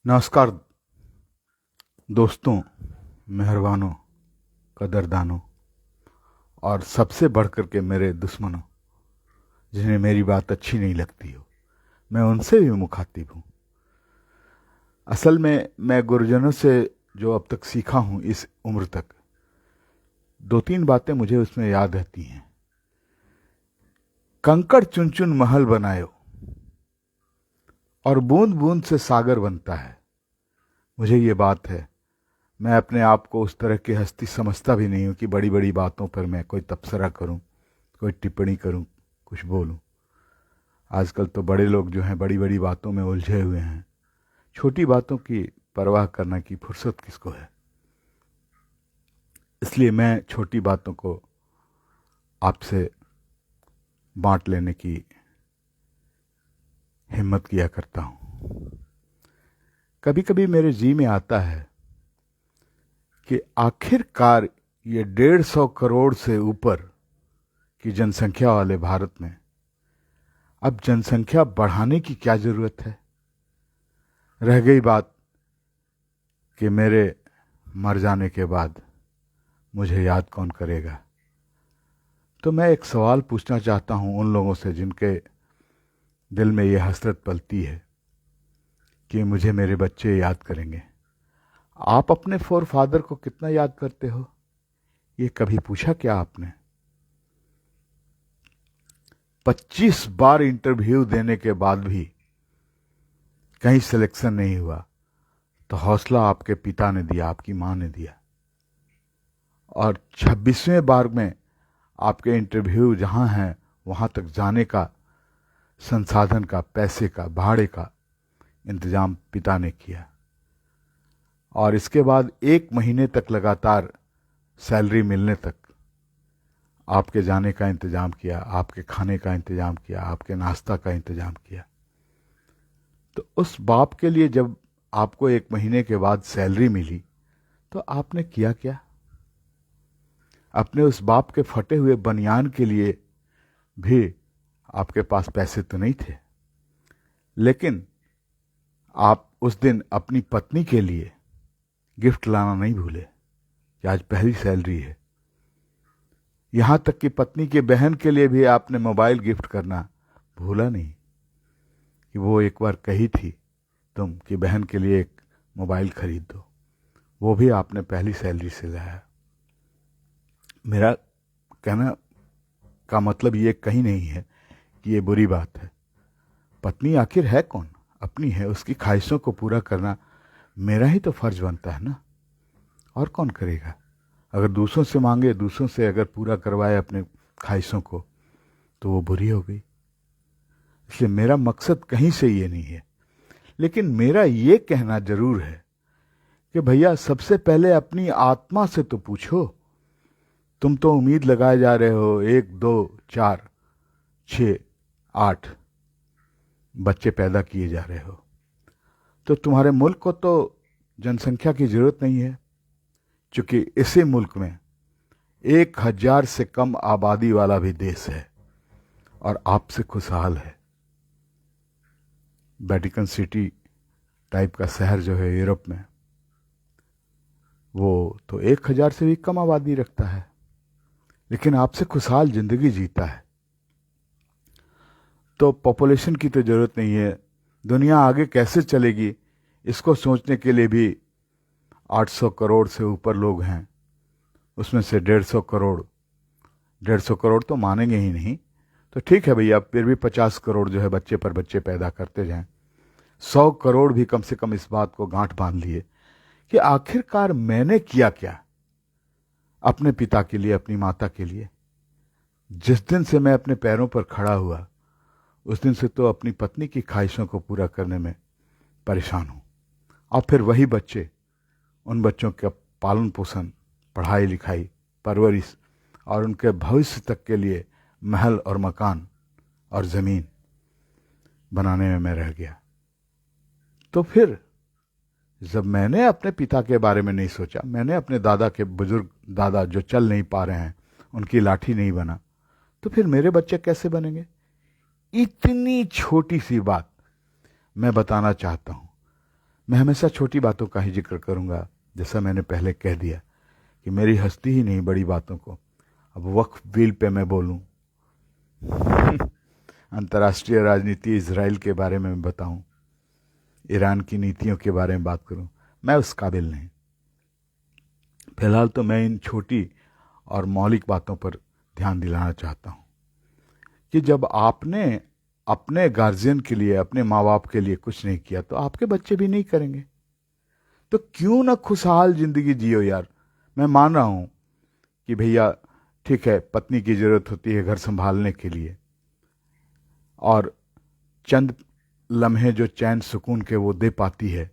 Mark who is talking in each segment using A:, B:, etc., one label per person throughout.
A: नमस्कार दोस्तों, मेहरबानों, कदरदानों और सबसे बढ़कर के मेरे दुश्मनों जिन्हें मेरी बात अच्छी नहीं लगती हो। मैं उनसे भी मुखातिब हूँ। असल में मैं गुरुजनों से जो अब तक सीखा हूँ इस उम्र तक, दो तीन बातें मुझे उसमें याद रहती हैं। कंकड़ चुन चुन महल बनायो और बूंद बूंद से सागर बनता है। मुझे ये बात है। मैं अपने आप को उस तरह की हस्ती समझता भी नहीं हूं कि बड़ी बड़ी बातों पर मैं कोई तबसरा करूं, कोई टिप्पणी करूं, कुछ बोलूं। आजकल तो बड़े लोग जो हैं बड़ी बड़ी बातों में उलझे हुए हैं। छोटी बातों की परवाह करने की फुर्सत किसको है। इसलिए मैं छोटी बातों को आपसे बांट लेने की हिम्मत किया करता हूं। कभी कभी मेरे जी में आता है कि आखिरकार ये 150 करोड़ से ऊपर की जनसंख्या वाले भारत में अब जनसंख्या बढ़ाने की क्या जरूरत है। रह गई बात कि मेरे मर जाने के बाद मुझे याद कौन करेगा। तो मैं एक सवाल पूछना चाहता हूं उन लोगों से जिनके दिल में ये हसरत पलती है कि मुझे मेरे बच्चे याद करेंगे। आप अपने फोर फादर को कितना याद करते हो? ये कभी पूछा क्या आपने? 25 बार इंटरव्यू देने के बाद भी कहीं सिलेक्शन नहीं हुआ तो हौसला आपके पिता ने दिया, आपकी मां ने दिया। और 26वें बार में आपके इंटरव्यू जहां है वहां तक जाने का, संसाधन का, पैसे का, भाड़े का इंतजाम पिता ने किया। और इसके बाद 1 महीने तक लगातार सैलरी मिलने तक आपके जाने का इंतजाम किया, आपके खाने का इंतजाम किया, आपके नाश्ता का इंतजाम किया। तो उस बाप के लिए जब आपको 1 महीने के बाद सैलरी मिली तो आपने किया क्या? अपने उस बाप के फटे हुए बनियान के लिए भी आपके पास पैसे तो नहीं थे, लेकिन आप उस दिन अपनी पत्नी के लिए गिफ्ट लाना नहीं भूले कि आज पहली सैलरी है। यहां तक कि पत्नी के बहन के लिए भी आपने मोबाइल गिफ्ट करना भूला नहीं कि वो एक बार कही थी तुम कि बहन के लिए एक मोबाइल खरीद दो। वो भी आपने पहली सैलरी से लाया। मेरा कहना का मतलब ये कहीं नहीं है कि ये बुरी बात है। पत्नी आखिर है कौन? अपनी है। उसकी ख्वाहिशों को पूरा करना मेरा ही तो फर्ज बनता है ना। और कौन करेगा? अगर दूसरों से मांगे, दूसरों से अगर पूरा करवाए अपने ख्वाहिशों को, तो वो बुरी हो गई। इसलिए मेरा मकसद कहीं से ये नहीं है, लेकिन मेरा ये कहना जरूर है कि भैया सबसे पहले अपनी आत्मा से तो पूछो। तुम तो उम्मीद लगाए जा रहे हो 1, 2, 4, 6, 8 बच्चे पैदा किए जा रहे हो, तो तुम्हारे मुल्क को तो जनसंख्या की जरूरत नहीं है, क्योंकि इसी मुल्क में 1000 से कम आबादी वाला भी देश है और आपसे खुशहाल है। वेटिकन सिटी टाइप का शहर जो है यूरोप में, वो तो 1000 से भी कम आबादी रखता है, लेकिन आपसे खुशहाल जिंदगी जीता है। तो पॉपुलेशन की तो जरूरत नहीं है। दुनिया आगे कैसे चलेगी इसको सोचने के लिए भी 800 करोड़ से ऊपर लोग हैं। उसमें से 150 करोड़ तो मानेंगे ही नहीं। तो ठीक है भैया, फिर भी 50 करोड़ जो है बच्चे पर बच्चे पैदा करते जाएं। 100 करोड़ भी कम से कम इस बात को गांठ बांध लिए कि आखिरकार मैंने किया क्या अपने पिता के लिए, अपनी माता के लिए। जिस दिन से मैं अपने पैरों पर खड़ा हुआ उस दिन से तो अपनी पत्नी की ख्वाहिशों को पूरा करने में परेशान हूं। और फिर वही बच्चे, उन बच्चों का पालन पोषण, पढ़ाई लिखाई, परवरिश और उनके भविष्य तक के लिए महल और मकान और जमीन बनाने में मैं रह गया। तो फिर जब मैंने अपने पिता के बारे में नहीं सोचा, मैंने अपने दादा के, बुजुर्ग दादा जो चल नहीं पा रहे हैं, उनकी लाठी नहीं बना, तो फिर मेरे बच्चे कैसे बनेंगे? इतनी छोटी सी बात मैं बताना चाहता हूं। मैं हमेशा छोटी बातों का ही जिक्र करूंगा, जैसा मैंने पहले कह दिया कि मेरी हस्ती ही नहीं बड़ी बातों को। अब वक्फ बिल पे मैं बोलूं, अंतर्राष्ट्रीय राजनीति, इजराइल के बारे में मैं बताऊं, ईरान की नीतियों के बारे में बात करूं, मैं उस काबिल नहीं। फिलहाल तो मैं इन छोटी और मौलिक बातों पर ध्यान दिलाना चाहता हूं कि जब आपने अपने गार्जियन के लिए, अपने माँ बाप के लिए कुछ नहीं किया तो आपके बच्चे भी नहीं करेंगे। तो क्यों ना खुशहाल जिंदगी जियो यार। मैं मान रहा हूं कि भैया ठीक है, पत्नी की जरूरत होती है घर संभालने के लिए, और चंद लम्हे जो चैन सुकून के वो दे पाती है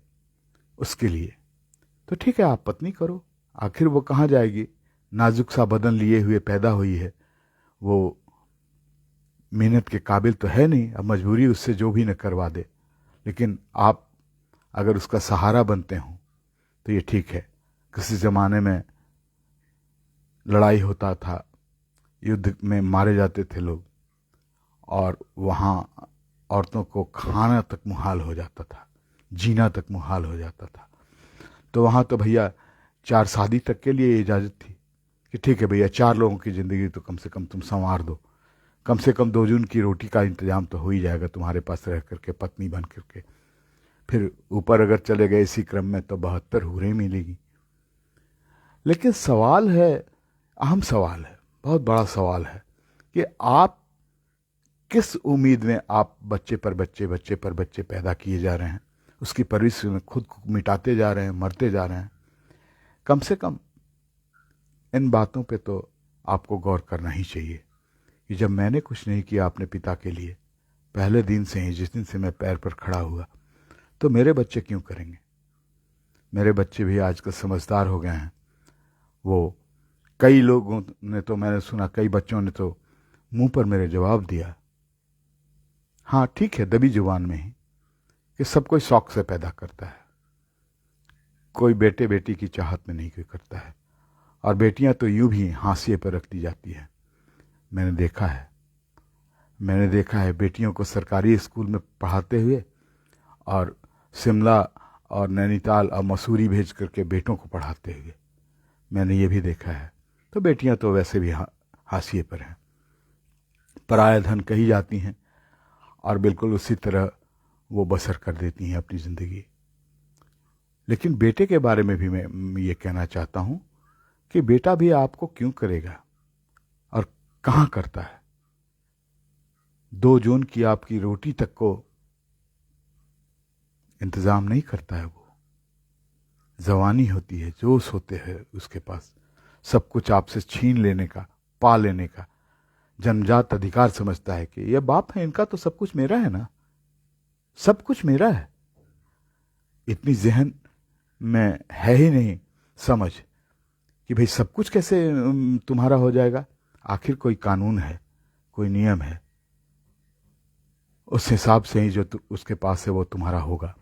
A: उसके लिए, तो ठीक है आप पत्नी करो। आखिर वो कहाँ जाएगी, नाजुक सा बदन लिए हुए पैदा हुई है, वो मेहनत के काबिल तो है नहीं। अब मजबूरी उससे जो भी न करवा दे, लेकिन आप अगर उसका सहारा बनते हो तो ये ठीक है। किसी ज़माने में लड़ाई होता था, युद्ध में मारे जाते थे लोग, और वहाँ औरतों को खाना तक मुहाल हो जाता था, जीना तक मुहाल हो जाता था। तो वहाँ तो भैया 4 शादी तक के लिए इजाज़त थी कि ठीक है भैया 4 लोगों की ज़िंदगी तो कम से कम तुम संवार दो, कम से कम 2 जून की रोटी का इंतजाम तो हो ही जाएगा तुम्हारे पास रह करके, पत्नी बन करके। फिर ऊपर अगर चले गए इसी क्रम में तो 72 हूरें मिलेगी। लेकिन सवाल है, अहम सवाल है, बहुत बड़ा सवाल है कि आप किस उम्मीद में आप बच्चे पर बच्चे पैदा किए जा रहे हैं, उसकी परवरिश में खुद को मिटाते जा रहे हैं, मरते जा रहे हैं। कम से कम इन बातों पे तो आपको गौर करना ही चाहिए कि जब मैंने कुछ नहीं किया अपने पिता के लिए, पहले दिन से ही, जिस दिन से मैं पैर पर खड़ा हुआ, तो मेरे बच्चे क्यों करेंगे। मेरे बच्चे भी आजकल समझदार हो गए हैं। वो कई लोगों ने तो, मैंने सुना कई बच्चों ने तो मुंह पर मेरे जवाब दिया, हाँ ठीक है, दबी जुबान में ही, कि सब कोई शौक से पैदा करता है, कोई बेटे बेटी की चाहत में नहीं कोई करता है, और बेटियां तो यूं भी हाशिए पर रख दी जाती है। मैंने देखा है बेटियों को सरकारी स्कूल में पढ़ाते हुए और शिमला और नैनीताल और मसूरी भेज करके बेटों को पढ़ाते हुए, मैंने ये भी देखा है। तो बेटियां तो वैसे भी हाशिए पर हैं, पराया धन कही जाती हैं, और बिल्कुल उसी तरह वो बसर कर देती हैं अपनी ज़िंदगी। लेकिन बेटे के बारे में भी मैं ये कहना चाहता हूं कि बेटा भी आपको क्यों करेगा और कहां करता है। 2 जून की आपकी रोटी तक को इंतजाम नहीं करता है। वो जवानी होती है, जोश होते हैं उसके पास, सब कुछ आपसे छीन लेने का, पा लेने का जन्मजात अधिकार समझता है कि ये बाप है इनका, तो सब कुछ मेरा है ना, सब कुछ मेरा है। इतनी जहन में है ही नहीं समझ कि भाई सब कुछ कैसे तुम्हारा हो जाएगा। आखिर कोई कानून है, कोई नियम है, उस हिसाब से ही जो उसके पास है वो तुम्हारा होगा,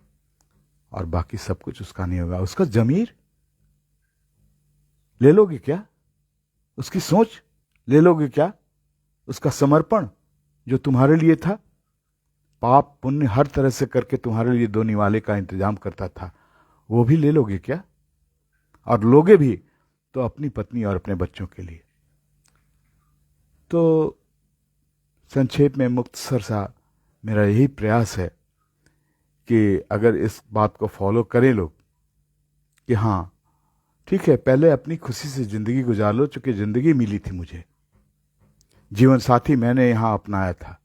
A: और बाकी सब कुछ उसका नहीं होगा। उसका जमीर ले लोगे क्या, उसकी सोच ले लोगे क्या, उसका समर्पण जो तुम्हारे लिए था, पाप पुण्य हर तरह से करके तुम्हारे लिए 2 निवाले का इंतजाम करता था, वो भी ले लोगे क्या। और लोगे भी तो अपनी पत्नी और अपने बच्चों के लिए। तो संक्षेप में मुख्तसर सा मेरा यही प्रयास है कि अगर इस बात को फॉलो करें लोग कि हाँ ठीक है, पहले अपनी खुशी से ज़िंदगी गुजार लो, चूंकि ज़िंदगी मिली थी मुझे, जीवन साथी मैंने यहाँ अपनाया था,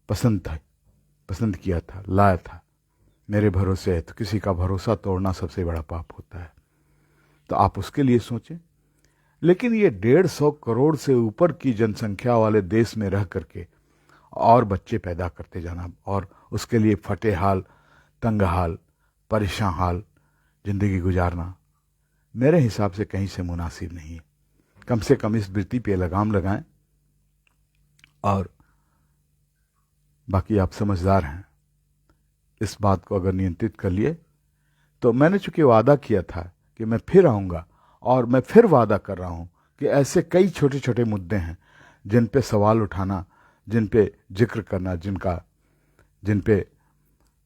A: पसंद किया था, लाया था, मेरे भरोसे है, तो किसी का भरोसा तोड़ना सबसे बड़ा पाप होता है। तो आप उसके लिए सोचें। लेकिन ये 150 करोड़ से ऊपर की जनसंख्या वाले देश में रह करके और बच्चे पैदा करते जाना, और उसके लिए फटे हाल, तंग हाल, परेशान हाल जिंदगी गुजारना, मेरे हिसाब से कहीं से मुनासिब नहीं है। कम से कम इस वृत्ति पे लगाम लगाएं। और बाकी आप समझदार हैं, इस बात को अगर नियंत्रित कर लिए तो मैंने चूंकि वादा किया था कि मैं फिर आऊँगा, और मैं फिर वादा कर रहा हूँ कि ऐसे कई छोटे छोटे मुद्दे हैं जिन पे सवाल उठाना, जिन पे जिक्र करना, जिन पे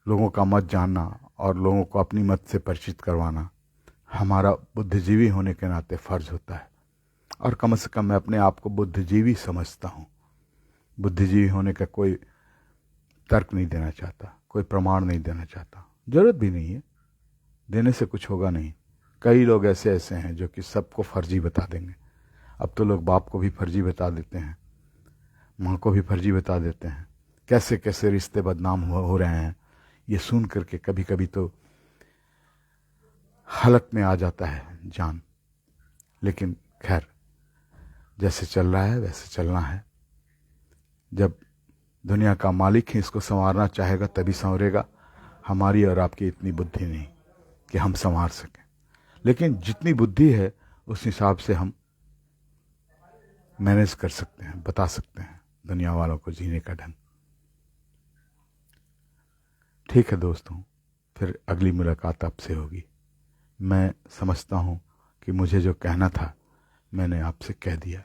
A: लोगों का मत जानना और लोगों को अपनी मत से परिचित करवाना हमारा बुद्धिजीवी होने के नाते फ़र्ज होता है। और कम से कम मैं अपने आप को बुद्धिजीवी समझता हूँ। बुद्धिजीवी होने का कोई तर्क नहीं देना चाहता, कोई प्रमाण नहीं देना चाहता, ज़रूरत भी नहीं है, देने से कुछ होगा नहीं। कई लोग ऐसे ऐसे हैं जो कि सबको फर्जी बता देंगे। अब तो लोग बाप को भी फर्जी बता देते हैं, माँ को भी फर्जी बता देते हैं। कैसे कैसे रिश्ते बदनाम हो रहे हैं, ये सुन करके कभी कभी तो हलक में आ जाता है जान। लेकिन खैर, जैसे चल रहा है वैसे चलना है। जब दुनिया का मालिक ही इसको संवारना चाहेगा तभी संवरेगा। हमारी और आपकी इतनी बुद्धि नहीं कि हम संवार सकें, लेकिन जितनी बुद्धि है उस हिसाब से हम मैनेज कर सकते हैं, बता सकते हैं दुनिया वालों को जीने का ढंग। ठीक है दोस्तों, फिर अगली मुलाकात आपसे होगी। मैं समझता हूँ कि मुझे जो कहना था मैंने आपसे कह दिया।